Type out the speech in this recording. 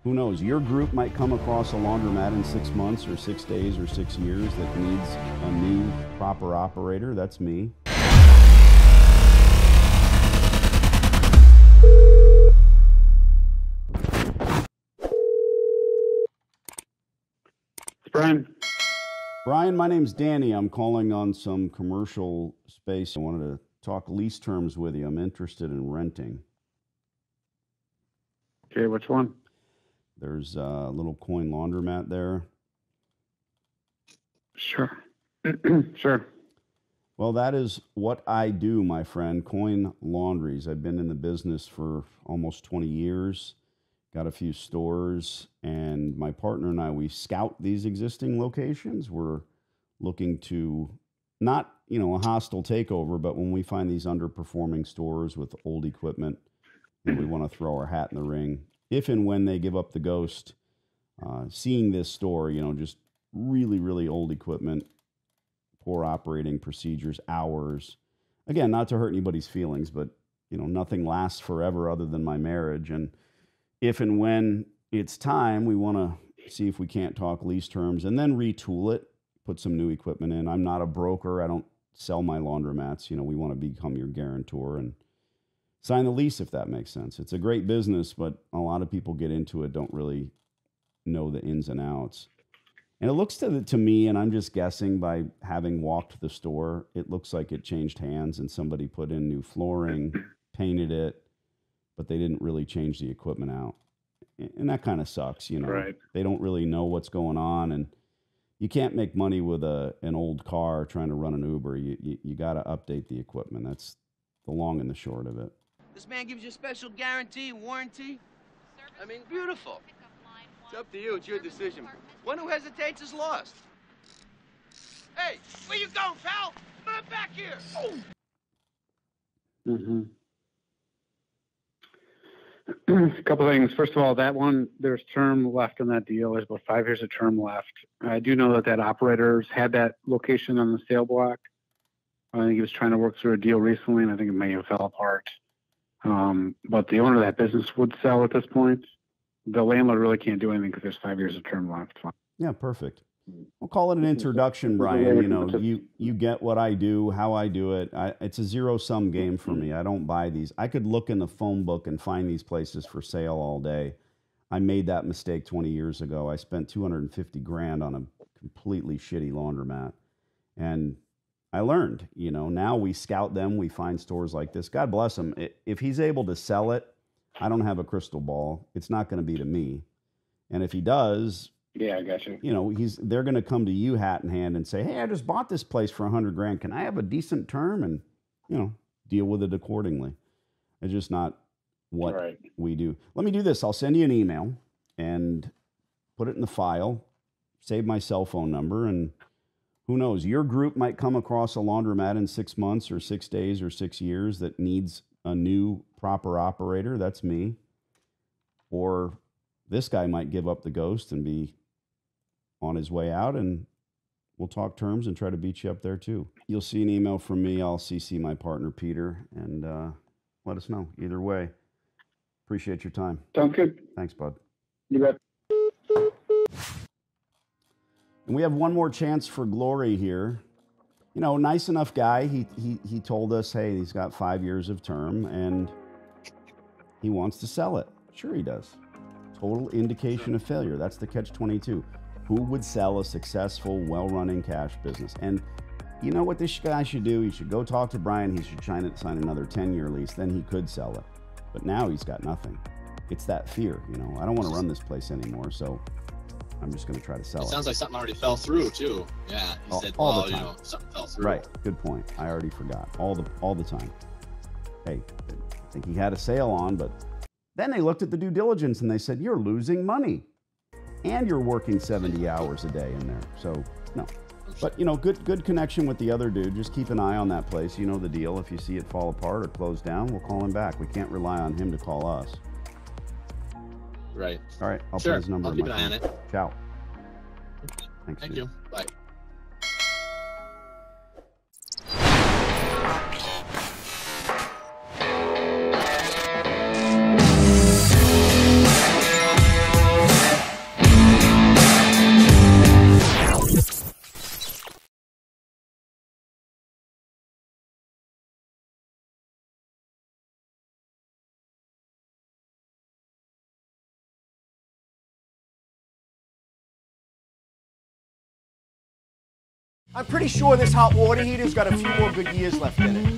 Who knows? Your group might come across a laundromat in 6 months or 6 days or 6 years that needs a new proper operator. That's me. It's Brian. Brian, my name's Danny. I'm calling on some commercial space. I wanted to talk lease terms with you. I'm interested in renting. Okay, which one? There's a little coin laundromat there. Sure. Sure. Well, that is what I do, my friend. Coin laundries. I've been in the business for almost 20 years. Got a few stores, and my partner and I, we scout these existing locations. We're looking to not, a hostile takeover, but when we find these underperforming stores with old equipment, we want to throw our hat in the ring. If and when they give up the ghost, seeing this store, just really, really old equipment, poor operating procedures, hours. Again, not to hurt anybody's feelings, but, nothing lasts forever other than my marriage. And if and when it's time, we want to see if we can't talk lease terms and then retool it, put some new equipment in. I'm not a broker. I don't sell my laundromats. We want to become your guarantor and sign the lease, if that makes sense. It's a great business, but a lot of people get into it, don't really know the ins and outs. And it looks to me, and I'm just guessing by having walked the store, it looks like it changed hands and somebody put in new flooring, painted it, but they didn't really change the equipment out. And that kind of sucks, Right. They don't really know what's going on, and you can't make money with an old car trying to run an Uber. You got to update the equipment. That's the long and the short of it. This man gives you a special guarantee and warranty. I mean, beautiful. It's up to you. It's your decision. One who hesitates is lost. Hey, where you going, pal? Come back here. Mm-hmm. A couple things. First of all, that one, there's term left on that deal. There's about 5 years of term left. I do know that operator's had that location on the sale block. I think he was trying to work through a deal recently, and I think it may have fell apart. But the owner of that business would sell at this point. The landlord really can't do anything because there's 5 years of term left. Yeah, perfect. We'll call it an introduction, Brian. You get what I do, how I do it. It's a zero-sum game for me. I don't buy these. I could look in the phone book and find these places for sale all day. I made that mistake 20 years ago. I spent $250,000 on a completely shitty laundromat. And I learned, now we scout them. We find stores like this. God bless him. If he's able to sell it, I don't have a crystal ball. It's not going to be to me. And if he does, yeah, I got you. They're going to come to you hat in hand and say, hey, I just bought this place for $100,000. Can I have a decent term? And, deal with it accordingly. It's just not what we do. Let me do this. I'll send you an email and put it in the file, save my cell phone number, and who knows, your group might come across a laundromat in 6 months or 6 days or 6 years that needs a new proper operator. That's me. Or this guy might give up the ghost and be on his way out, and we'll talk terms and try to beat you up there too. You'll see an email from me. I'll CC my partner, Peter, and let us know. Either way, appreciate your time. Sounds good. Thanks, bud. You bet. And we have one more chance for glory here. Nice enough guy. He told us, hey, he's got 5 years of term, and he wants to sell it. Sure he does. Total indication of failure. That's the catch-22. Who would sell a successful, well-running cash business? And you know what this guy should do? He should go talk to Brian. He should sign another 10-year lease. Then he could sell it. But now he's got nothing. It's that fear, I don't want to run this place anymore, so I'm just going to try to sell it. It sounds like something already fell through, too. Yeah, he said, all the time. Something fell through. Right, good point. I already forgot. All the time. Hey, I think he had a sale on, but then they looked at the due diligence and they said, you're losing money. And you're working 70 hours a day in there. So, no. But, good connection with the other dude. Just keep an eye on that place. You know the deal. If you see it fall apart or close down, we'll call him back. We can't rely on him to call us. Right. All right. I'll put his number I'll in keep my an eye on phone. it. Ciao. Thanks, Thank dude. you. Bye. I'm pretty sure this hot water heater's got a few more good years left in it.